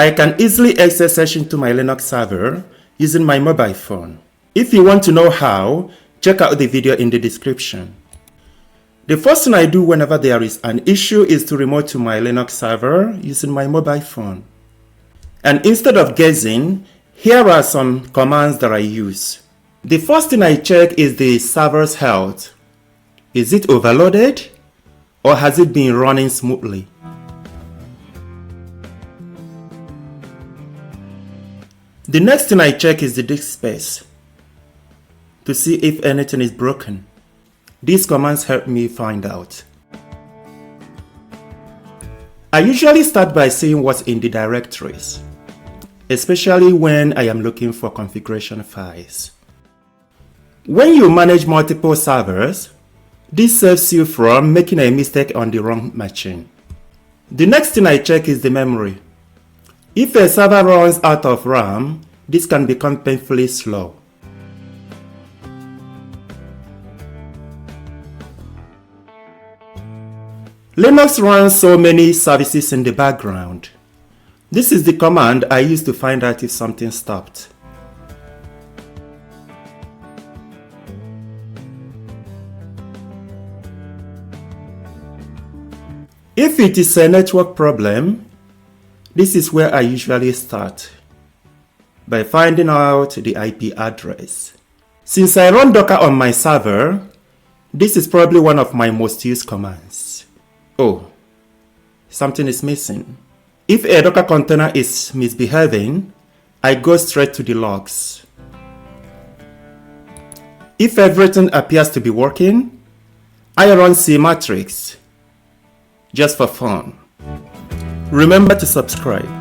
I can easily SSH into my Linux server using my mobile phone. If you want to know how, check out the video in the description. The first thing I do whenever there is an issue is to remote to my Linux server using my mobile phone. And instead of guessing, here are some commands that I use. The first thing I check is the server's health. Is it overloaded or has it been running smoothly? The next thing I check is the disk space to see if anything is broken. These commands help me find out. I usually start by seeing what's in the directories, especially when I am looking for configuration files. When you manage multiple servers, this saves you from making a mistake on the wrong machine. The next thing I check is the memory. If a server runs out of RAM, this can become painfully slow. Linux runs so many services in the background. This is the command I use to find out if something stopped. If it is a network problem, this is where I usually start, by finding out the IP address. Since I run Docker on my server, this is probably one of my most used commands. Oh, something is missing. If a Docker container is misbehaving, I go straight to the logs. If everything appears to be working, I run cmatrix, just for fun. Remember to subscribe.